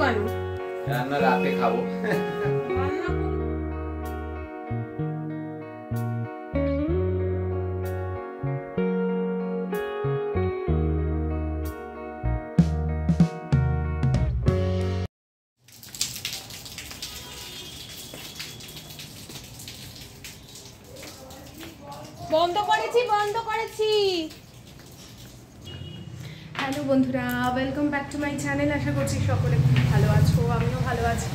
কেন? রান্না রাতে খাবো। বন্ধ করেছি। হ্যালো বন্ধুরা, welcome back to my channel. আশা করছি সকলে খুব ভালো আছো, আমিও ভালো আছি।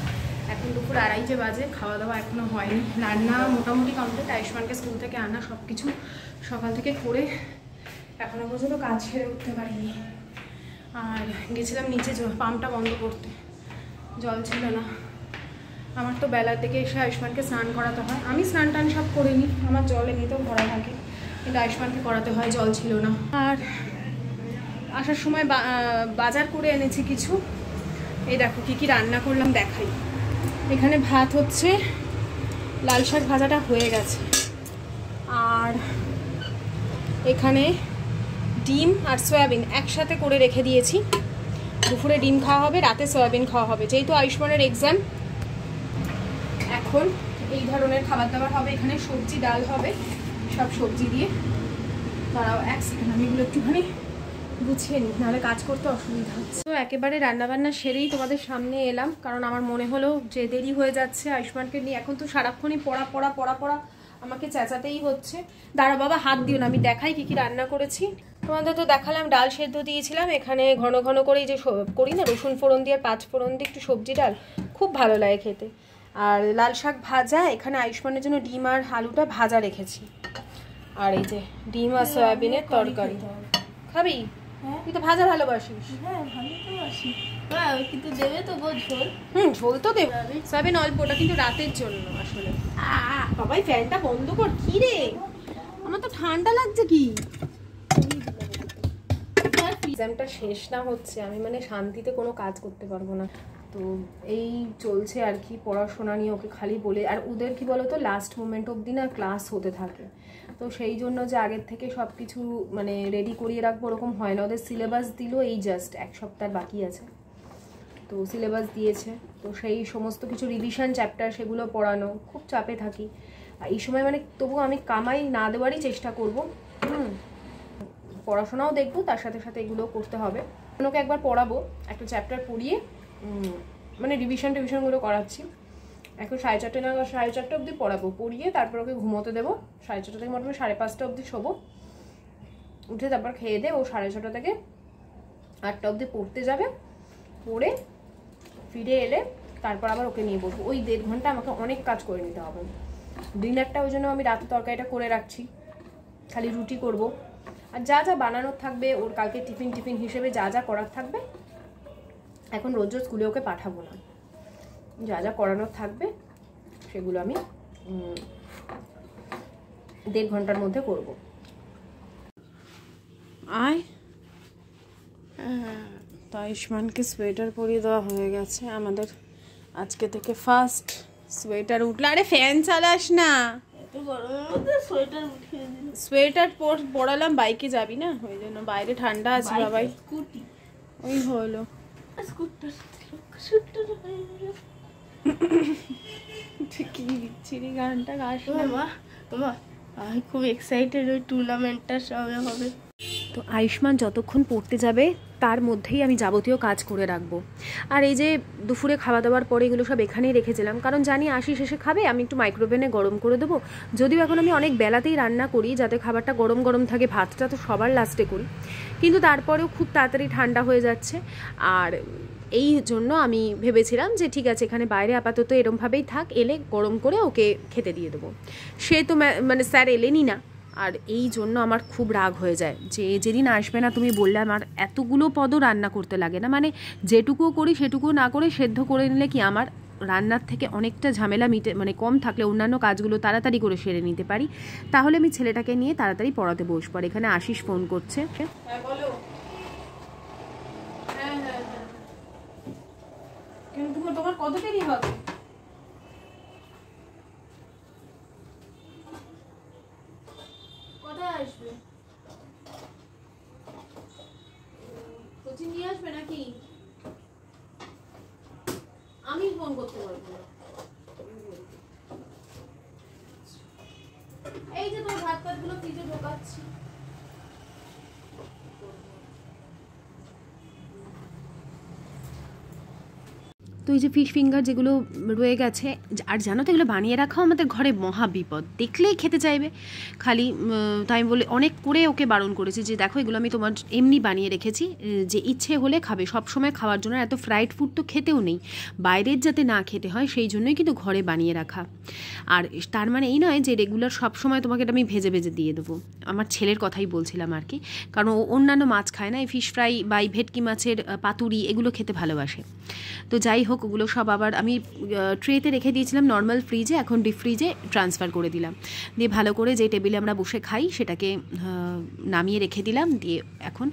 এখন দুপুর 2:30 বাজে, খাওয়া দাওয়া এখনো হয়নি। রান্না মোটামুটি কমপ্লিট, আয়ুষ্মানকে স্কুল থেকে আনা সব কিছু সকাল থেকে করে এখনো পর্যন্ত কাজ সেরে উঠতে পারিনি। আর গেছিলাম নিচে পাম্পটা বন্ধ করতে, জল ছিল না। আমার তো বেলার দিকে এসে আয়ুষ্মানকে স্নান করাতে হয়। আমি স্নান টান সব করে নিই, আমার জল এমনিতেও ভরা থাকে, কিন্তু আয়ুষ্মানকে করাতে হয়, জল ছিল না। আর আসার সময় বাজার করে এনেছি কিছু। এই দেখো কী কী রান্না করলাম দেখাই। এখানে ভাত হচ্ছে, লাল শাক ভাজাটা হয়ে গেছে, আর এখানে ডিম আর সয়াবিন একসাথে করে রেখে দিয়েছি। দুপুরে ডিম খাওয়া হবে, রাতে সয়াবিন খাওয়া হবে। যেহেতু আয়ুষ্মানের এক্সাম, এখন এই ধরনের খাবার দাবার হবে। এখানে সবজি ডাল হবে, সব সবজি দিয়ে। তারাও এক সেকেন্ড, আমি এগুলো একটুখানি গুছিয়ে নিই, নাহলে কাজ করতে অসুবিধা হচ্ছে। তো একেবারে রান্নাবান্না সেরেই তোমাদের সামনে এলাম, কারণ আমার মনে হলো যে দেরি হয়ে যাচ্ছে আয়ুষ্মানকে নিয়ে। এখন তো সারাক্ষণই পড়া আমাকে চেঁচাতেই হচ্ছে। দাঁড়া বাবা, হাত দিও না, আমি দেখাই কি কি রান্না করেছি। তোমাদের তো দেখালাম, ডাল সেদ্ধ দিয়েছিলাম। এখানে ঘন ঘন করে যে করি না, রসুন ফোড়ন দিয়ে 5 ফোড়ন দিয়ে একটু সবজি ডাল, খুব ভালো লাগে খেতে। আর লাল শাক ভাজা, এখানে আয়ুষ্মানের জন্য ডিম আর আলুটা ভাজা রেখেছি। আর এই যে ডিম আর সয়াবিনের তরকারি। খাবি? তুই তো ভাজা ভালোবাসিস। হ্যাঁ ভালোবাসি, কিন্তু দেবে তো ঝোল। ঝোল তো দেবে, সয়াবিন অল্পটা, কিন্তু রাতের জন্য আসলে। বাবাই ফ্যানটা বন্ধ কর। কি রে, আমার তো ঠান্ডা লাগছে। কি এক্সামটা শেষ না হচ্ছে, আমি মানে শান্তিতে কোনো কাজ করতে পারবো না। তো এই চলছে আর কি, পড়াশোনা নিয়ে ওকে খালি বলে। আর ওদের কি বলতো, লাস্ট মোমেন্ট অবধি না ক্লাস হতে থাকে। তো সেই জন্য যে আগের থেকে সব কিছু মানে রেডি করিয়ে রাখবো ওরকম হয় না। ওদের সিলেবাস দিল এই জাস্ট 1 সপ্তাহ বাকি আছে, তো সিলেবাস দিয়েছে। তো সেই সমস্ত কিছু রিভিশন চ্যাপ্টার সেগুলো পড়ানো, খুব চাপে থাকি। আর এই সময় মানে তবুও আমি কামাই না দেওয়ারই চেষ্টা করব। পড়াশোনাও দেখবো, তার সাথে সাথে এগুলোও করতে হবে। ওকে একবার পড়াবো, একটা চ্যাপ্টার পড়িয়ে মানে রিভিশনগুলো করাচ্ছি। এখন 4:30 নাগাদ, 4:30 অবধি পড়াবো, পড়িয়ে তারপর ওকে ঘুমোতে দেবো। 4:30 থেকে মোটামুটি 5:30 অবধি শোবো। উঠে তারপর খেয়ে দে, ও 6:30 থেকে 8টা অবধি পড়তে যাবে। পড়ে ফিরে এলে তারপর আবার ওকে নিয়ে বসবো। ওই 1.5 ঘন্টা আমাকে অনেক কাজ করে নিতে হবে। ডিনারটা ওই জন্য আমি রাতে তরকারিটা করে রাখছি, খালি রুটি করব। আর যা যা বানানোর থাকবে, ওর কালকে টিফিন হিসেবে যা যা করার থাকবে, এখন রোজ স্কুলে ওকে পাঠাবো না, যা যা করানোর থাকবে সেগুলো আমি 1.5 ঘন্টার মধ্যে করব। আয়, তো আয়ুষ্মানকে সোয়েটার পরিয়ে দেওয়া হয়ে গেছে। আমাদের আজকে থেকে ফার্স্ট সোয়েটার উঠলো। আরে ফ্যান চালাস না, সোয়েটার পরালাম। বাইকে যাবি না, ওই জন্য বাইরে ঠান্ডা আছে বাবাই। ওই হলো কি বিচ্ছিরি গানটা গাছ না। আমি খুব এক্সাইটেড, ওই টুর্নামেন্টটা সবে হবে। তো আয়ুষ্মান যতক্ষণ পড়তে যাবে তার মধ্যেই আমি যাবতীয় কাজ করে রাখবো। আর এই যে দুপুরে খাওয়া দাওয়ার পরে এগুলো সব এখানেই রেখেছিলাম, কারণ জানি আশিস এসে খাবে। আমি একটু মাইক্রোওভেনে গরম করে দেবো। যদিও এখন আমি অনেক বেলাতেই রান্না করি, যাতে খাবারটা গরম গরম থাকে। ভাতটা তো সবার লাস্টে করি, কিন্তু তারপরেও খুব তাড়াতাড়ি ঠান্ডা হয়ে যাচ্ছে। আর এই জন্য আমি ভেবেছিলাম যে ঠিক আছে, এখানে বাইরে আপাতত এরমভাবেই থাক, এলে গরম করে ওকে খেতে দিয়ে দেবো। সে তো মানে স্যার এলেনই না। আর এই জন্য আমার খুব রাগ হয়ে যায় যে যেদিন আসবে না তুমি বললে, আমার এতগুলো পদও রান্না করতে লাগে না। মানে যেটুকুও করি সেটুকুও না করে সেদ্ধ করে নিলে কি আমার রান্নার থেকে অনেকটা ঝামেলা মানে কম থাকলে অন্যান্য কাজগুলো তাড়াতাড়ি করে সেরে নিতে পারি। তাহলে আমি ছেলেটাকে নিয়ে তাড়াতাড়ি পড়াতে বসবো। আর এখানে আশিস ফোন করছে। হ্যাঁ বলো। হ্যাঁ, কিন্তু তোমার কত দেরি হবে? আসবে কোচিং নিয়ে আসবে নাকি? ফোন করতে পারবো না। এই যে তোর ভাত গুলো ফ্রিজে ঢোকাচ্ছি। তো এই যে ফিশ ফিঙ্গার যেগুলো রয়ে গেছে, আর জানো তো এগুলো বানিয়ে রাখাও আমাদের ঘরে মহা বিপদ, দেখলেই খেতে চাইবে খালি। তাই আমি বলে অনেক করে ওকে বারণ করেছি যে দেখো এগুলো আমি তোমার এমনি বানিয়ে রেখেছি, যে ইচ্ছে হলে খাবে, সবসময় খাওয়ার জন্য। এত ফ্রাইড ফুড তো খেতেও নেই, বাইরের যাতে না খেতে হয় সেই জন্যই কিন্তু ঘরে বানিয়ে রাখা। আর তার মানে এই নয় যে রেগুলার সবসময় তোমাকে এটা আমি ভেজে ভেজে দিয়ে দেবো। আমার ছেলের কথাই বলছিলাম আর কি, কারণ ও অন্যান্য মাছ খায় না, এই ফিশ ফ্রাই বা এই ভেটকি মাছের পাতুরি এগুলো খেতে ভালোবাসে। তো যাই হোক, ওগুলো সব আবার আমি ট্রেতে রেখে দিয়েছিলাম নর্মাল ফ্রিজে, এখন ডিপ ফ্রিজে ট্রান্সফার করে দিলাম। দিয়ে ভালো করে যে টেবিলে আমরা বসে খাই সেটাকে নামিয়ে রেখে দিলাম। দিয়ে এখন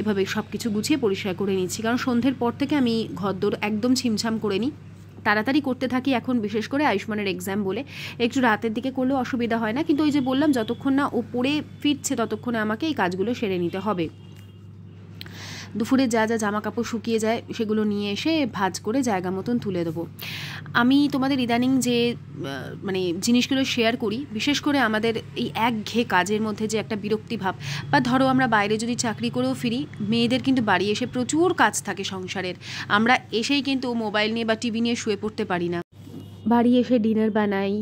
এভাবে সব কিছু গুছিয়ে পরিষ্কার করে নিচ্ছি, কারণ সন্ধ্যের পর থেকে আমি ঘরদোর একদম ছিমছাম করে নিই, তাড়াতাড়ি করতে থাকি এখন, বিশেষ করে আয়ুষ্মানের এক্সাম বলে একটু রাতের দিকে করলেও অসুবিধা হয় না। কিন্তু ওই যে বললাম, যতক্ষণ না ও পড়ে ফিরছে ততক্ষণে আমাকে এই কাজগুলো সেরে নিতে হবে। দুপুরে যা যা জামা কাপড় শুকিয়ে যায় সেগুলো নিয়ে এসে ভাঁজ করে জায়গা মতন তুলে দেবো। আমি তোমাদের ইদানিং যে মানে জিনিসগুলো শেয়ার করি, বিশেষ করে আমাদের এই একঘেয়ে কাজের মধ্যে যে একটা বিরক্তি ভাব, বা ধরো আমরা বাইরে যদি চাকরি করেও ফিরি, মেয়েদের কিন্তু বাড়ি এসে প্রচুর কাজ থাকে সংসারের, আমরা এসেই কিন্তু মোবাইল নিয়ে বা টিভি নিয়ে শুয়ে পড়তে পারি না। বাড়ি এসে ডিনার বানাই,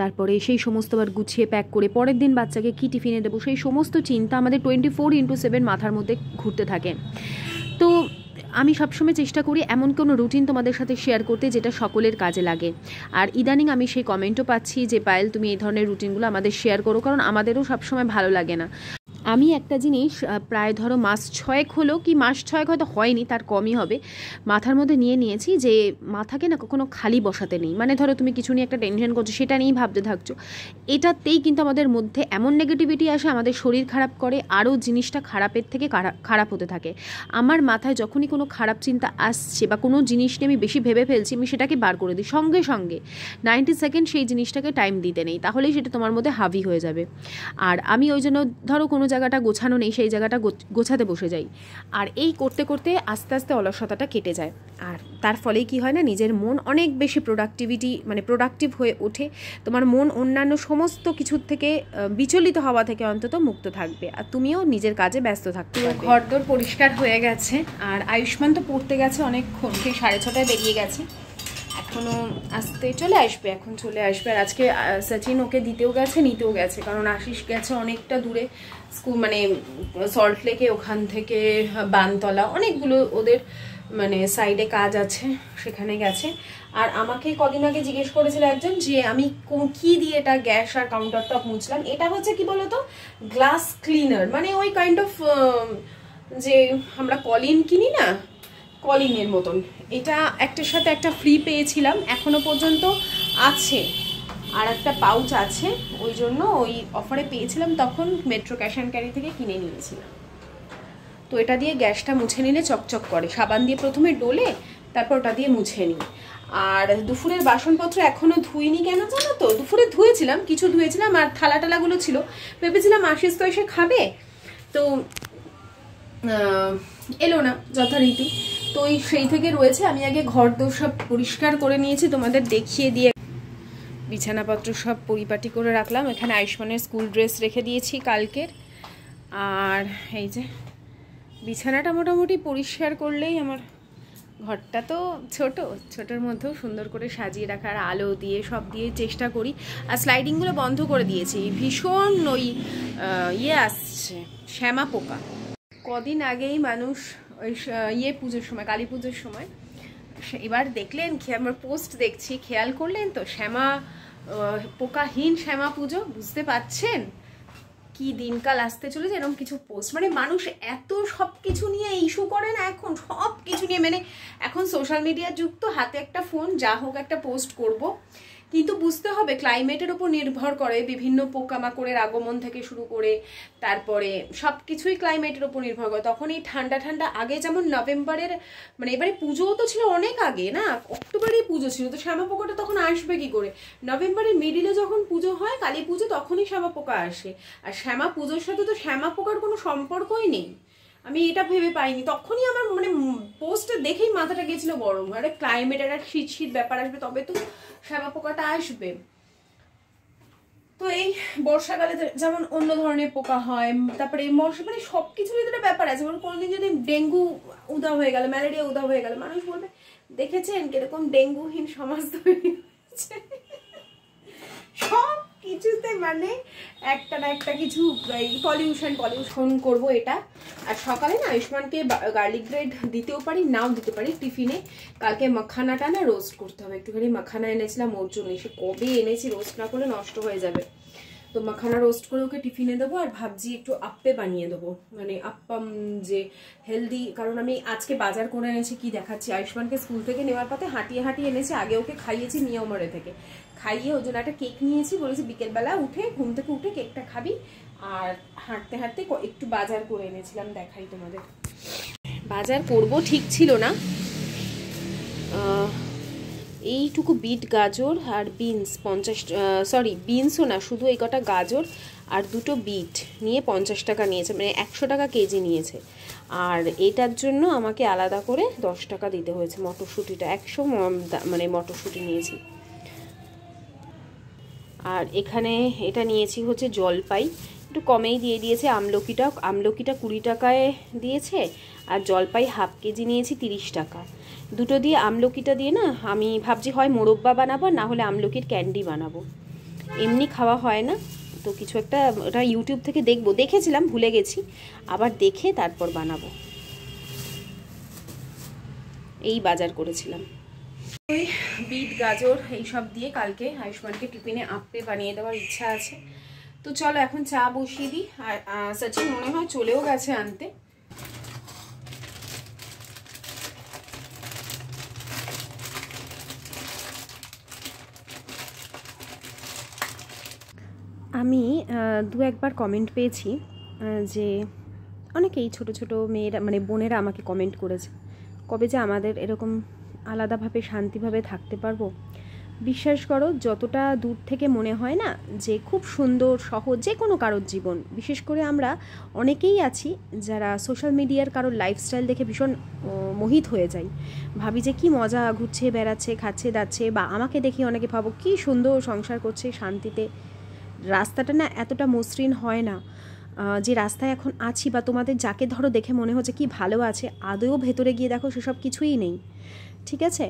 তারপরে সেই সমস্ত বার গুছিয়ে প্যাক করে পরের দিন বাচ্চাকে কী টিফিনে দেবো, সেই সমস্ত চিন্তা আমাদের 24/7 মাথার মধ্যে ঘুরতে থাকে। তো আমি সবসময় চেষ্টা করি এমন কোনো রুটিন তোমাদের সাথে শেয়ার করতে যেটা সকলের কাজে লাগে। আর ইদানিং আমি সেই কমেন্টও পাচ্ছি যে পায়েল তুমি এই ধরনের রুটিনগুলো আমাদের শেয়ার করো, কারণ আমাদেরও সবসময় ভালো লাগে না। আমি একটা জিনিস প্রায় ধরো মাস 6 হলো, কি মাস 6 হয়তো হয়নি, তার কমই হবে, মাথার মধ্যে নিয়েছি যে মাথাকে না কখনো খালি বসাতে নেই। মানে ধরো তুমি কিছু নিয়ে একটা টেনশন করছো, সেটা নিয়েই ভাবতে থাকছো, এটাতেই কিন্তু আমাদের মধ্যে এমন নেগেটিভিটি আসে, আমাদের শরীর খারাপ করে, আরও জিনিসটা খারাপের থেকে খারাপ হতে থাকে। আমার মাথায় যখনই কোনো খারাপ চিন্তা আসছে বা কোনো জিনিস নিয়ে আমি বেশি ভেবে ফেলছি, আমি সেটাকে বার করে দিই সঙ্গে সঙ্গে, 90 সেকেন্ড সেই জিনিসটাকে টাইম দিতে নেই, তাহলেই সেটা তোমার মধ্যে হাবি হয়ে যাবে। আর আমি ওই জন্য ধরো কোনো জায়গাটা গোছানো নেই, সেই জায়গাটা গোছাতে বসে যাই, আর এই করতে করতে আস্তে আস্তে অলসতাটা কেটে যায়। আর তার ফলে কি হয় না, নিজের মন অনেক বেশি প্রোডাক্টিভ হয়ে ওঠে, তোমার মন অন্যান্য সমস্ত কিছুর থেকে বিচলিত হওয়া থেকে অন্তত মুক্ত থাকবে, আর তুমিও নিজের কাজে ব্যস্ত থাকতে পারবে। ঘরদোর পরিষ্কার হয়ে গেছে, আর আয়ুষ্মান তো পড়তে গেছে অনেকক্ষণ, সেই 6:30 বেরিয়ে গেছে, এখনও আসতে চলে আসবে। আর আজকে সচিন ওকে দিতেও গেছে, নিতেও গেছে, কারণ আশিস গেছে অনেকটা দূরে স্কুল, মানে সল্টলেকে, ওখান থেকে বানতলা, অনেকগুলো ওদের মানে সাইডে কাজ আছে, সেখানে গেছে। আর আমাকে কদিন আগে জিজ্ঞেস করেছিল একজন যে আমি কি দিয়ে এটা গ্যাস আর কাউন্টার টপ মুছলাম। এটা হচ্ছে কি বলতো, গ্লাস ক্লিনার, মানে ওই কাইন্ড অফ যে আমরা কলিন কিনি না, কলিনের মতন। এটা একটার সাথে একটা ফ্রি পেয়েছিলাম, এখনো পর্যন্ত আছে, আর একটা পাউচ আছে, ওই জন্য ওই অফারে পেয়েছিলাম তখন, মেট্রো ক্যাশ অ্যান্ড ক্যারি থেকে কিনে নিয়েছিলাম। তো এটা দিয়ে গ্যাসটা মুছে নিলে চকচক করে, সাবান দিয়ে প্রথমে ডোলে, তারপর ওটা দিয়ে মুছে নিই। আর দুপুরের বাসনপত্র এখনও ধুইনি, কেন জানো তো, দুপুরে ধুয়েছিলাম, কিছু ধুয়েছিলাম, আর থালা টালাগুলো ছিল, ভেবেছিলাম আশিস তো এসে খাবে, তো এলো না যথারীতি, তো সেই থেকে রয়েছে। আমি আগে ঘরদোর সব পরিষ্কার করে নিয়েছি, তোমাদের দেখিয়ে দিয়ে বিছানাপত্র সব পরিপাটি করে রাখলাম। এখানে আয়ুষ্মানের স্কুল ড্রেস রেখে দিয়েছি কালকের, আর এই যে বিছানাটা মোটামুটি পরিষ্কার করলেই আমার ঘরটা তো ছোটোর মধ্যেও সুন্দর করে সাজিয়ে রাখার, আলো দিয়ে সব দিয়ে চেষ্টা করি। আর স্লাইডিংগুলো বন্ধ করে দিয়েছি, ভীষণ ওই আসছে শ্যামা পোকা। কদিন আগেই মানুষ ওই পুজোর সময়, কালী পুজোর সময়, এবার দেখলেন, আমার পোস্ট দেখছি, খেয়াল করলেন তো, শ্যামা পোকাহীন শ্যামা পুজো, বুঝতে পারছেন কি দিনকাল আসতে চলেছে, এরকম কিছু পোস্ট, মানে মানুষ এত সব কিছু নিয়ে ইস্যু করে না এখন, সব কিছু নিয়ে, মানে এখন সোশ্যাল মিডিয়ার যুগ তো, হাতে একটা ফোন, যা হোক একটা পোস্ট করব। কিন্তু বুঝতে হবে ক্লাইমেটের ওপর নির্ভর করে, বিভিন্ন পোকামাকড়ের আগমন থেকে শুরু করে তারপরে সব কিছুই ক্লাইমেটের ওপর নির্ভর করে। তখন এই ঠান্ডা আগে যেমন নভেম্বরের, মানে এবারে পুজোও তো ছিল অনেক আগে না, অক্টোবরেই পুজো ছিল, তো শ্যামা পোকাটা তখন আসবে কি করে, নভেম্বরের মিডিলে যখন পুজো হয়, কালী পুজো, তখনই শ্যামা পোকা আসে। আর শ্যামা পুজোর সাথে তো শ্যামা পোকার কোনো সম্পর্কই নেই, আমি এটা ভেবে পাইনি, তখনই আমার মানে পোস্টটা দেখেই মাথাটা গেছিল গরম। আরে ক্লাইমেট একটা শীত শীত ব্যাপার আসবে, তবে তো শ্যামা পোকাটা আসবে। তো এই বর্ষাকালে যেমন অন্য ধরনের পোকা হয়, তারপরে এই মশা, মানে সবকিছুর ভিতরে ব্যাপার আছে। যেমন কোনোদিন যদি ডেঙ্গু উধাও হয়ে গেল, ম্যালেরিয়া উধাও হয়ে গেল, মানুষ বলবে দেখেছেন কিরকম ডেঙ্গুহীন সমাজ তৈরি হয়েছে। সব কিছুতে মানে একটা না একটা কিছু পলিউশন করবো এটা। আর সকালে না আয়ুষ্মানকে গার্লিক ব্রেড দিতেও পারি, নাও দিতে পারি টিফিনে। কালকে মাখানাটা না রোস্ট করতে হবে, একটুখানি মাখানা এনেছিলাম ওর জন্য, সে কবে এনেছি, রোস্ট না করলে নষ্ট হয়ে যাবে। তো মাখানা রোস্ট করে ওকে টিফিনে দেবো। আর ভাবছি একটু আপ্পে বানিয়ে দেবো, মানে আপ্পাম যে হেলদি। কারণ আমি আজকে বাজার করে এনেছি, কি দেখাচ্ছি, আয়ুষ্মানকে স্কুল থেকে নেওয়ার পথে হাঁটিয়ে এনেছি। আগে ওকে খাইয়েছি মিয়ামারে থেকে, খাইয়ে ওই জন্য একটা কেক নিয়েছি, বলেছি বিকেলবেলা উঠে ঘুম থেকে উঠে কেকটা খাবি। আর হাঁটতে হাঁটতে একটু বাজার করে এনেছিলাম, দেখাই তোমাদের। বাজার করব ঠিক ছিল না, এইটুকু বিট গাজর আর বিনস 50, সরি বিনসও না, শুধু এই কটা গাজর আর দুটো বিট নিয়ে 50 টাকা নিয়েছে, মানে 100 টাকা কেজি নিয়েছে। আর এটার জন্য আমাকে আলাদা করে 10 টাকা দিতে হয়েছে। মটরশুঁটিটা 100 মানে মটরশুঁটি নিয়েছি। আর এখানে এটা নিয়েছি হচ্ছে জলপাই, একটু কমেই দিয়ে দিয়েছে। আমলকিটা 20 টাকায় দিয়েছে, আর জলপাই হাফ কেজি নিয়েছি 30 টাকা। দুটো দিয়ে আমলকিটা দিয়ে না আমি ভাবছি হয় মোরব্বা বানাবো, না হলে আমলকির ক্যান্ডি বানাবো। এমনি খাওয়া হয় না তো, কিছু একটা ওটা ইউটিউব থেকে দেখেছিলাম, ভুলে গেছি, আবার দেখে তারপর বানাবো। এই বাজার করেছিলাম। ওই বিট গাজর এইসব দিয়ে কালকে আয়ুষ্মানকে টিফিনে আপ্পে বানিয়ে দেওয়ার ইচ্ছা আছে। তো চলো এখন চা বসিয়ে দিই। আর সচিন মনে হয় চলেও গেছে আনতে। আমি দু একবার কমেন্ট পেয়েছি যে অনেকেই ছোট ছোট মেয়েরা মানে বোনেরা আমাকে কমেন্ট করেছে, কবে যে আমাদের এরকম আলাদাভাবে শান্তিভাবে থাকতে পারবো। বিশ্বাস করো, যতটা দূর থেকে মনে হয় না যে খুব সুন্দর সহজ যে কোনো কারোর জীবন, বিশেষ করে আমরা অনেকেই আছি যারা সোশ্যাল মিডিয়ার কারোর লাইফস্টাইল দেখে ভীষণ মোহিত হয়ে যাই, ভাবি যে কি মজা, ঘুরছে বেড়াচ্ছে খাচ্ছে দাচ্ছে, বা আমাকে দেখি অনেকে ভাবো কি সুন্দর সংসার করছে শান্তিতে। রাস্তাটা না এতটা মসৃণ হয় না যে রাস্তায় এখন আছি, বা তোমাদের যাকে ধরো দেখে মনে হচ্ছে কি ভালো আছে, আদৌ ভেতরে গিয়ে দেখো সেসব কিছুই নেই, ঠিক আছে।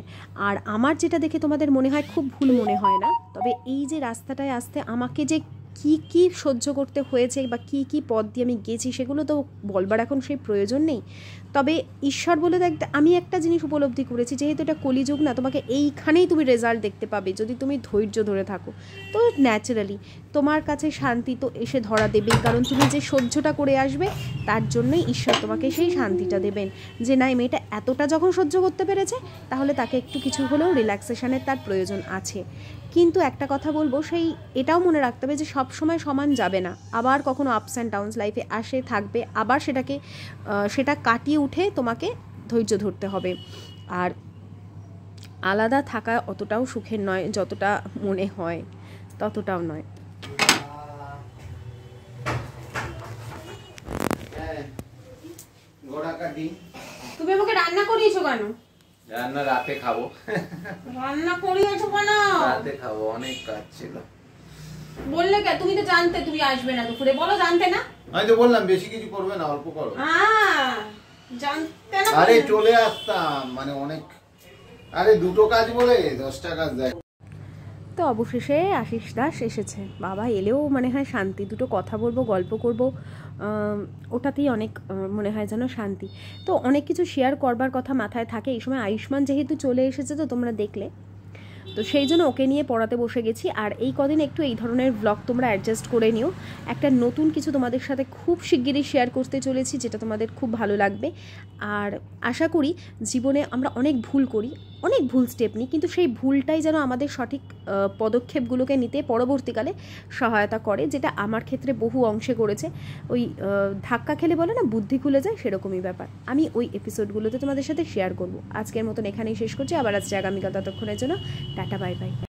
আর আমার যেটা দেখে তোমাদের মনে হয় খুব ভুল মনে হয় না, তবে এই যে রাস্তাটায় আসতে আমাকে যে কি কি সহ্য করতে হয়েছে বা কি কি পথ দিয়ে আমি গেছি, সেগুলো তো বলবার এখন সেই প্রয়োজন নেই। তবে ঈশ্বর বলে আমি একটা জিনিস উপলব্ধি করেছি, যেহেতু এটা কলিযুগ না, তোমাকে এইখানেই তুমি রেজাল্ট দেখতে পাবে যদি তুমি ধৈর্য ধরে থাকো। তো ন্যাচারালি তোমার কাছে শান্তি তো এসে ধরা দেবেই, কারণ তুমি যে সহ্যটা করে আসবে তার জন্যই ঈশ্বর তোমাকে সেই শান্তিটা দেবেন, যে না মেয়েটা এতটা যখন সহ্য করতে পেরেছে তাহলে তাকে একটু কিছু হলেও রিল্যাক্সেশনের তার প্রয়োজন আছে। কিন্তু একটা কথা বলবো, সেই এটাও মনে রাখতে হবে যে সব সময় সমান যাবে না, আবার কখনো আপস অ্যান্ড ডাউনস লাইফে আসে থাকবে, আবার সেটা কাটিয়ে উঠে তোমাকে ধৈর্য ধরতে হবে। আর আলাদা থাকা অতটাও সুখের নয়, যতটা মনে হয় ততটাও নয়। তুমি আমাকে রান্না করিয়েছো কেন? রান্না রাতে খাবো। রান্না করিয়েছো কেন? রাতে খাবো, অনেক কাজ ছিল। বললে কে? তুমি তো জানতে তুমি আসবে না দুপুরে, বলো জানতে না? আমি তো বললাম বেশি কিছু করবে না, অল্প করো। জানতে না? আরে চলে আসতাম, মানে অনেক, আরে দুটো কাজ বলে 10টা কাজ দেয়। তো অবশেষে আশিস দাস এসেছে, বাবা এলেও মনে হয় শান্তি, দুটো কথা বলবো গল্প করব, ওটাতেই অনেক মনে হয় যেন শান্তি। তো অনেক কিছু শেয়ার করবার কথা মাথায় থাকে। এই সময় আয়ুষ্মান যেহেতু চলে এসেছে, তো তোমরা দেখলে, তো সেই জন্য ওকে নিয়ে পড়াতে বসে গেছি। আর এই কদিন একটু এই ধরনের ব্লগ তোমরা অ্যাডজাস্ট করে নিও। একটা নতুন কিছু তোমাদের সাথে খুব শিগগিরই শেয়ার করতে চলেছি, যেটা তোমাদের খুব ভালো লাগবে। আর আশা করি জীবনে আমরা অনেক ভুল করি, অনেক ভুল স্টেপ নিই, কিন্তু সেই ভুলটাই যেন আমাদের সঠিক পদক্ষেপগুলোকে নিতে পরবর্তীকালে সহায়তা করে, যেটা আমার ক্ষেত্রে বহু অংশে করেছে। ওই ধাক্কা খেলে বলে না বুদ্ধি খুলে যায়, সেরকমই ব্যাপার। আমি ওই এপিসোডগুলোতে তোমাদের সাথে শেয়ার করব। আজকের মতন এখানেই শেষ করছি, আবার আজকে আগামীকাল, ততক্ষণের জন্য টাটা বাই বাই।